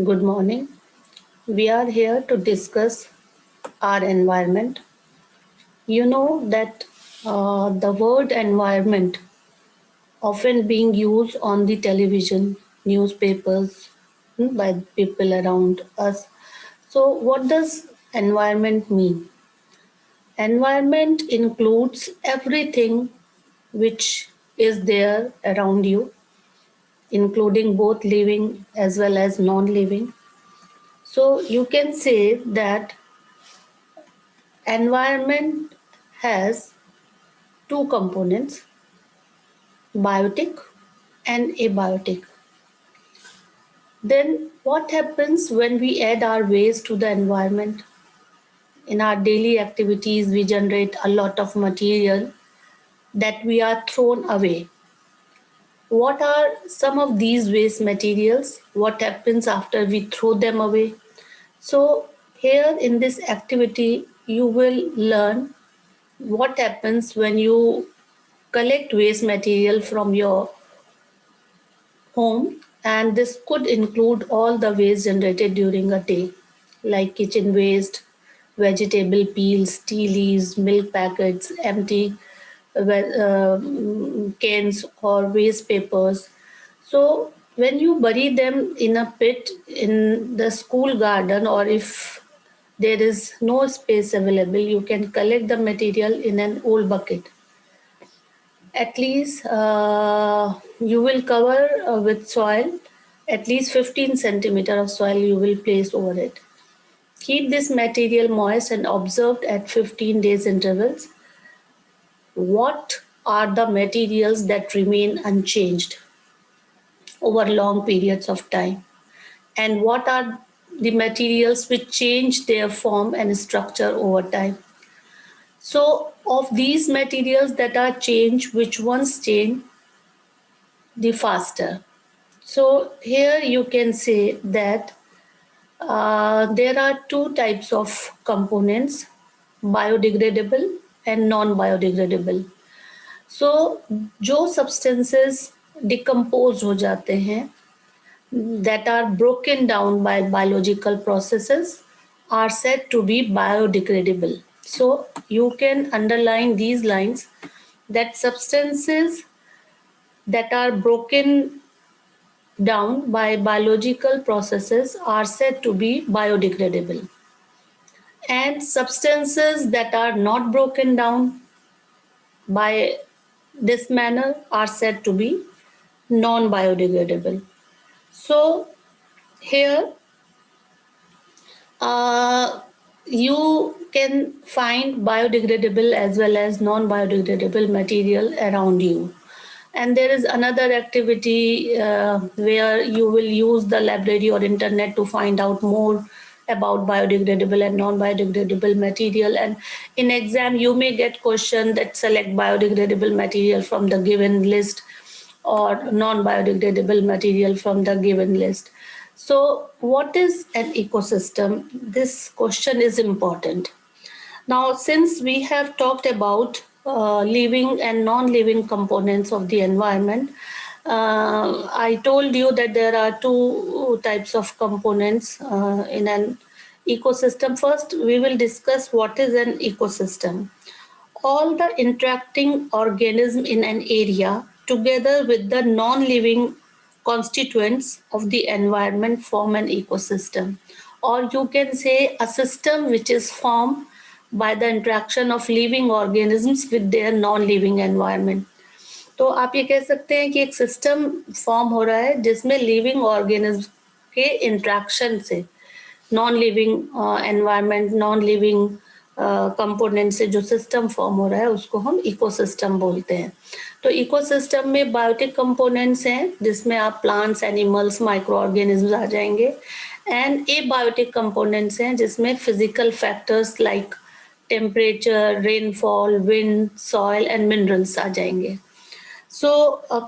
Good morning. We are here to discuss our environment. You know that the word environment often being used on the television, newspapers, by people around us. So, what does environment mean? Environment includes everything which is there around you, including both living as well as non living. So, you can say that environment has two components, biotic and abiotic. Then what happens when we add our waste to the environment? In our daily activities, we generate a lot of material that we are thrown away. What are some of these waste materials? What happens after we throw them away? So, here in this activity, you will learn what happens when you collect waste material from your home, and this could include all the waste generated during a day, like kitchen waste, vegetable peels, tea leaves, milk packets, empty cans, or waste papers. So, when you bury them in a pit in the school garden, or if there is no space available, you can collect the material in an old bucket. At least you will cover with soil, at least 15 centimeter of soil you will place over it. Keep this material moist and observed at 15 days intervals. What are the materials that remain unchanged over long periods of time? And what are the materials which change their form and structure over time? So, of these materials that are changed, which ones change the faster? So here you can say that there are two types of components, biodegradable and non-biodegradable. So जो substances decompose हो जाते हैं, that are broken down by biological processes, are said to be biodegradable. So you can underline these lines, that substances that are broken down by biological processes are said to be biodegradable, and substances that are not broken down by this manner are said to be non biodegradable. So, here you can find biodegradable as well as non biodegradable material around you. And there is another activity where you will use the library or internet to find out more about biodegradable and non-biodegradable material. And in exam, you may get question that select biodegradable material from the given list or non-biodegradable material from the given list. So what is an ecosystem? This question is important. Now, since we have talked about living and non-living components of the environment, I told you that there are two types of components in an ecosystem. First, we will discuss what is an ecosystem. All the interacting organisms in an area together with the non-living constituents of the environment form an ecosystem, or you can say a system which is formed by the interaction of living organisms with their non-living environment. तो आप ये कह सकते हैं कि एक system form हो रहा है जिसमें लिविंग ऑर्गेनिज्म के इंट्रैक्शन से non living environment, non living component से जो सिस्टम फॉर्म हो रहा है उसको हम इकोसिस्टम बोलते हैं. तो इकोसिस्टम में बायोटिक कंपोनेंट्स हैं जिसमें आप प्लांट्स, एनिमल्स, माइक्रो ऑर्गेनिज्म आ जाएंगे, एंड एबायोटिक कंपोनेंट्स हैं जिसमें physical factors like temperature, rainfall, wind, soil and minerals आ जाएंगे. So,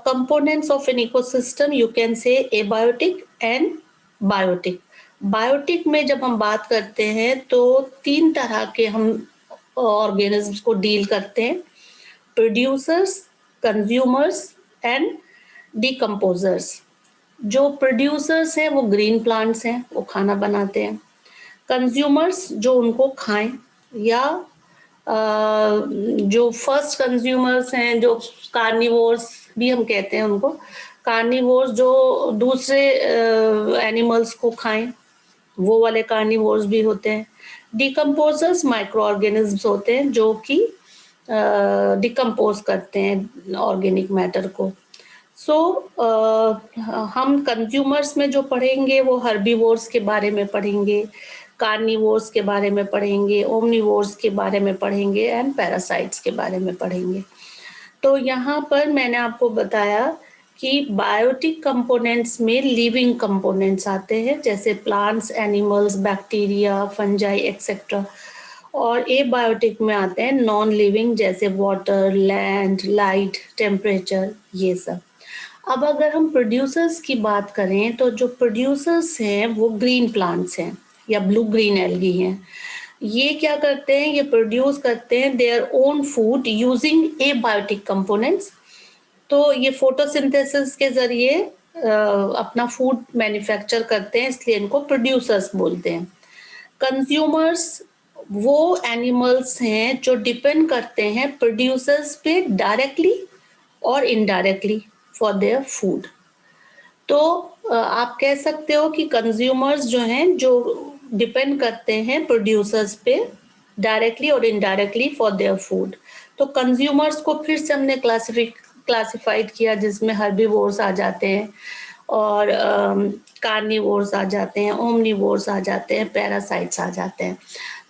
components of an ecosystem you can say abiotic and biotic. Biotic में जब हम बात करते हैं तो तीन तरह के हम ऑर्गेनिज्म्स को डील करते हैं, प्रोड्यूसर्स, कंज्यूमर्स एंड डिकम्पोजर्स. जो प्रोड्यूसर्स हैं वो ग्रीन प्लांट्स हैं, वो खाना बनाते हैं। कंज्यूमर्स जो उनको खाएं, या जो फर्स्ट कंज्यूमर्स हैं, जो कार्निवोर्स भी हम कहते हैं उनको, कार्निवोर्स जो दूसरे एनिमल्स को खाएं, वो वाले कार्निवोर्स भी होते हैं। डिकम्पोजर्स माइक्रो ऑर्गेनिज्म्स होते हैं जो कि डिकम्पोज करते हैं ऑर्गेनिक मैटर को। सो हम कंज्यूमर्स में जो पढ़ेंगे वो हर्बीवोर्स के बारे में पढ़ेंगे, कार्निवोर्स के बारे में पढ़ेंगे, ओमनिवोर्स के बारे में पढ़ेंगे एंड पैरासाइट्स के बारे में पढ़ेंगे। तो यहाँ पर मैंने आपको बताया कि बायोटिक कंपोनेंट्स में लिविंग कंपोनेंट्स आते हैं, जैसे plants, animals, bacteria, fungi etcetera. और एबायोटिक में आते हैं नॉन लिविंग, जैसे वाटर, लैंड, लाइट, टेम्परेचर, ये सब। अब अगर हम प्रोड्यूसर्स की बात करें तो जो प्रोड्यूसर्स हैं वो ग्रीन प्लांट्स हैं या ब्लू ग्रीन एल्गी हैं। ये क्या करते हैं, ये प्रोड्यूस करते हैं their own food using abiotic components. तो ये फोटोसिंथेसिस के जरिए अपना फूड मैन्युफैक्चर करते हैं, इसलिए इनको प्रोड्यूसर्स बोलते हैं। कंज्यूमर्स वो एनिमल्स हैं जो डिपेंड करते हैं प्रोड्यूसर्स पे डायरेक्टली और इनडायरेक्टली फॉर देयर फूड। तो आप कह सकते हो कि कंज्यूमर्स जो हैं, जो डिपेंड करते हैं प्रोड्यूसर्स पे डायरेक्टली और इनडायरेक्टली फॉर देयर फूड। तो कंज्यूमर्स को फिर से हमने क्लासिफाइड किया, जिसमें हर्बीवोर्स आ जाते हैं और कार्निवोर्स आ जाते हैं, ओमनिवोर्स आ जाते हैं, पैरासाइट्स आ जाते हैं।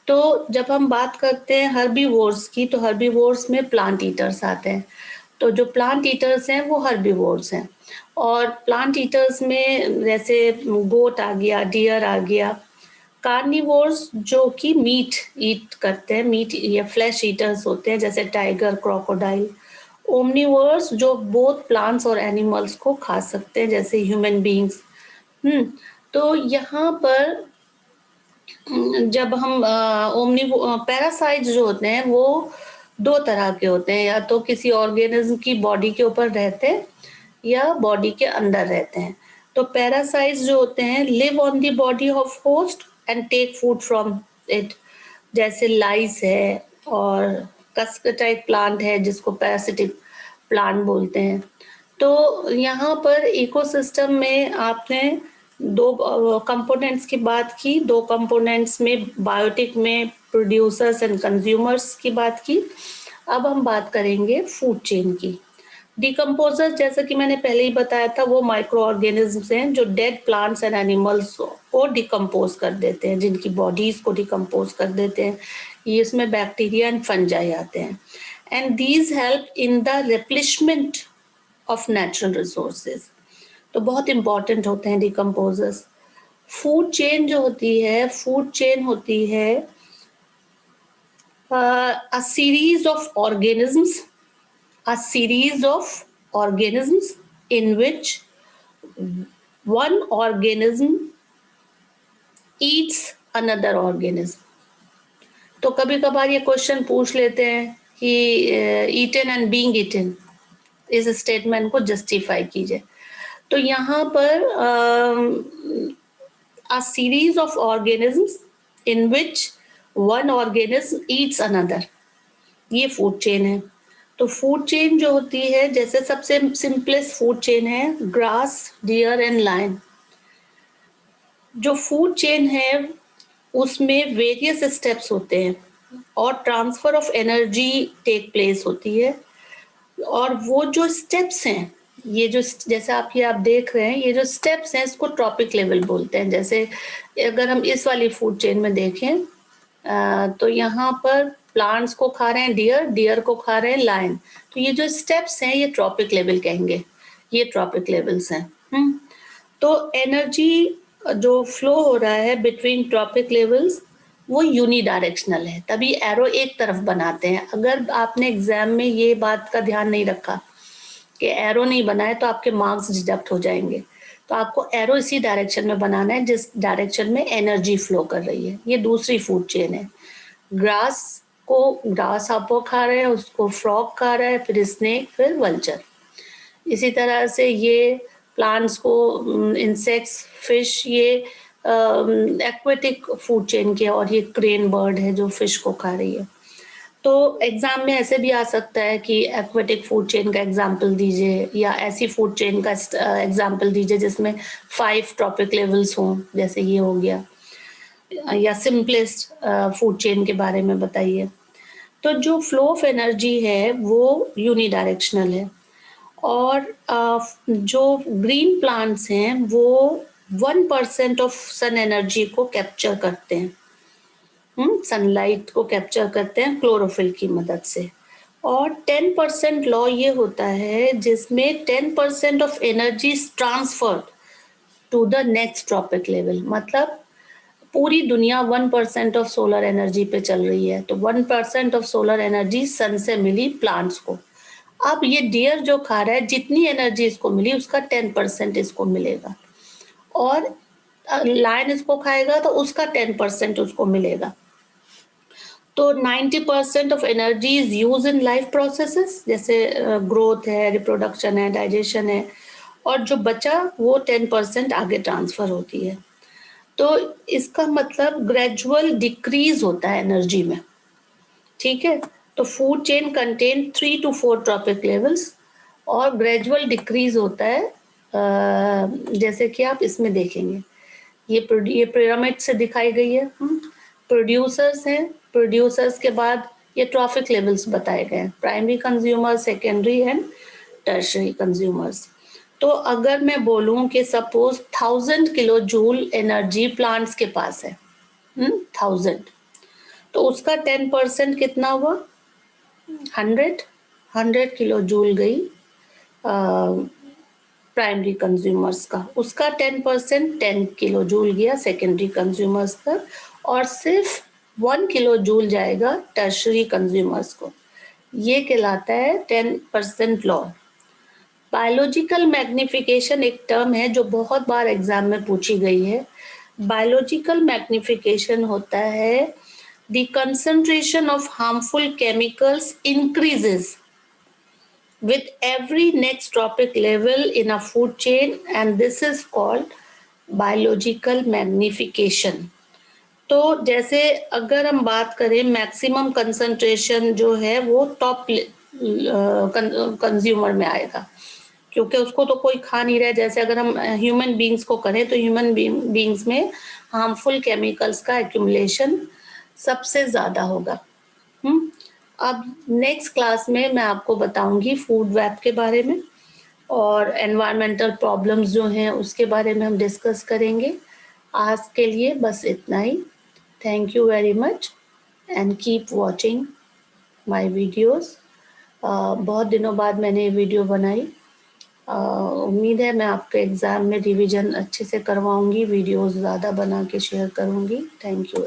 तो जब हम बात करते हैं हर्बीवोर्स की, तो हर्बीवोर्स में प्लांट ईटर्स आते हैं। तो जो प्लांट ईटर्स हैं वो हर्बीवोर्स हैं। और प्लांट ईटर्स में जैसे गोट आ गया, डियर आ गया। कार्निवोर्स जो कि मीट ईट करते हैं, मीट या फ्लैश ईटर्स होते हैं, जैसे टाइगर, क्रोकोडाइल। ओमनिवोर्स जो बोथ प्लांट्स और एनिमल्स को खा सकते हैं, जैसे ह्यूमन बींग्स। तो यहाँ पर जब हम पैरासाइट्स जो होते हैं वो दो तरह के होते हैं, या तो किसी ऑर्गेनिज्म की बॉडी के ऊपर रहते हैं या बॉडी के अंदर रहते हैं। तो पैरासाइट्स जो होते हैं live on the body of host and take food from it, जैसे लाइस है और कस्कटाइट प्लांट है जिसको पैरासिटिक प्लांट बोलते हैं। तो यहाँ पर इकोसिस्टम में आपने दो कंपोनेंट्स की बात की, दो कंपोनेंट्स में बायोटिक में प्रोड्यूसर्स एंड कंज्यूमर्स की बात की। अब हम बात करेंगे फूड चेन की। डिकम्पोजर, जैसा कि मैंने पहले ही बताया था, वो माइक्रो ऑर्गेनिज्म्स हैं जो डेड प्लांट्स एंड एनिमल्स को डिकम्पोज कर देते हैं, जिनकी बॉडीज को डिकम्पोज कर देते हैं। ये इसमें बैक्टीरिया एंड फंजाई आते हैं। And these help in the replacement of natural resources. तो बहुत इंपॉर्टेंट होते हैं डिकम्पोजर्स। फूड चेन जो होती है, फूड चेन होती है a series of organisms, a series of organisms in which one organism eats another organism. तो कभी कभार ये क्वेश्चन पूछ लेते हैं कि ईटन एंड बीइंग ईटन, इस स्टेटमेंट को जस्टिफाई कीजिए। तो यहाँ पर a series of organisms in which one organism eats another, ये फूड चेन है। तो फूड चेन जो होती है, जैसे सबसे सिंपलेस्ट फूड चेन है ग्रास, डियर एंड लायन। जो फूड चेन है उसमें वेरियस स्टेप्स होते हैं और transfer of energy take place होती है। और वो जो स्टेप्स हैं, ये जो जैसे आप देख रहे हैं, ये जो स्टेप्स हैं इसको ट्रॉपिक लेवल बोलते हैं। जैसे अगर हम इस वाली फूड चेन में देखें तो यहाँ पर प्लांट्स को खा रहे हैं डियर, डियर को खा रहे हैं लायन। तो ये जो स्टेप्स हैं ये ट्रॉपिक लेवल कहेंगे, ये ट्रॉपिक लेवल्स हैं। तो एनर्जी जो फ्लो हो रहा है बिटवीन ट्रॉपिक लेवल्स वो यूनी डायरेक्शनल है, तभी एरो एक तरफ बनाते हैं। अगर आपने एग्जाम में ये बात का ध्यान नहीं रखा कि एरो नहीं बनाए तो आपके मार्क्स डिडक्ट हो जाएंगे। तो आपको एरो इसी डायरेक्शन में बनाना है जिस डायरेक्शन में एनर्जी फ्लो कर रही है। ये दूसरी फूड चेन है। ग्रास को ग्रास हापर खा रहे हैं, उसको फ्रॉग खा रहा है, फिर स्नेक, फिर वल्चर। इसी तरह से ये प्लांट्स को, इंसेक्ट्स, फिश, ये एक्वेटिक फूड चेन के, और ये क्रेन बर्ड है जो फिश को खा रही है। तो एग्जाम में ऐसे भी आ सकता है कि एक्वेटिक फूड चेन का एग्जाम्पल दीजिए, या ऐसी फूड चेन का एग्जाम्पल दीजिए जिसमें 5 ट्रॉपिक लेवल्स हों, जैसे ये हो गया, या सिंपलेस्ट फूड चेन के बारे में बताइए। तो जो फ्लो ऑफ एनर्जी है वो यूनिडायरेक्शनल है, और जो ग्रीन प्लांट्स हैं वो 1% ऑफ सन एनर्जी को कैप्चर करते हैं, सनलाइट को कैप्चर करते हैं क्लोरोफिल की मदद से। और 10% लॉ ये होता है जिसमें 10% of energy transferred to the next trophic level. मतलब पूरी दुनिया 1% ऑफ सोलर एनर्जी पे चल रही है, तो 1% ऑफ सोलर एनर्जी सन से मिली प्लांट्स को। अब ये डियर जो खा रहा है, जितनी एनर्जी इसको मिली उसका 10% इसको मिलेगा, और लायन इसको खाएगा तो उसका 10% उसको मिलेगा। तो 90% of energy is use in life processes, जैसे ग्रोथ है, रिप्रोडक्शन है, डाइजेशन है, और जो बचा वो 10% आगे ट्रांसफर होती है। तो इसका मतलब ग्रेजुअल डिक्रीज होता है एनर्जी में, ठीक है। तो food chain contain 3 to 4 trophic levels, और ग्रेजुअल डिक्रीज होता है, जैसे कि आप इसमें देखेंगे, ये पिरामिड से दिखाई गई है। प्रोड्यूसर्स हैं, प्रोड्यूसर्स के बाद ये ट्रॉफिक लेवल्स बताए गए हैं, primary consumer, secondary and tertiary consumers. तो अगर मैं बोलूं कि suppose 1000 kilo joule energy plants के पास है, 1000, तो उसका 10% कितना हुआ? 100 किलो जूल गई प्राइमरी कंज्यूमर्स का, उसका 10% 10 किलो जूल गया सेकेंडरी कंज्यूमर्स तक, और सिर्फ 1 किलो जूल जाएगा टर्शरी कंज्यूमर्स को। ये कहलाता है 10% लॉ। बायोलॉजिकल मैग्निफिकेशन एक टर्म है जो बहुत बार एग्जाम में पूछी गई है। बायोलॉजिकल मैग्निफिकेशन होता है the concentration of harmful chemicals increases with every next trophic level in a food chain, and this is called biological magnification. तो जैसे अगर हम बात करें, मैक्सिमम कंसंट्रेशन जो है वो टॉप कंज्यूमर में आएगा, क्योंकि उसको तो कोई खा नहीं रहा है। जैसे अगर हम ह्यूमन बींग्स को करें तो ह्यूमन बींग्स में हार्मफुल केमिकल्स का एक्यूमुलेशन सबसे ज़्यादा होगा। अब नेक्स्ट क्लास में मैं आपको बताऊंगी फूड वेब के बारे में, और एनवायरमेंटल प्रॉब्लम्स जो हैं उसके बारे में हम डिस्कस करेंगे। आज के लिए बस इतना ही। Thank you very much and keep watching my videos. बहुत दिनों बाद मैंने ये वीडियो बनाई। उम्मीद है मैं आपके एग्ज़ाम में रिवीजन अच्छे से करवाऊंगी, वीडियोस ज़्यादा बना के शेयर करूंगी। Thank you.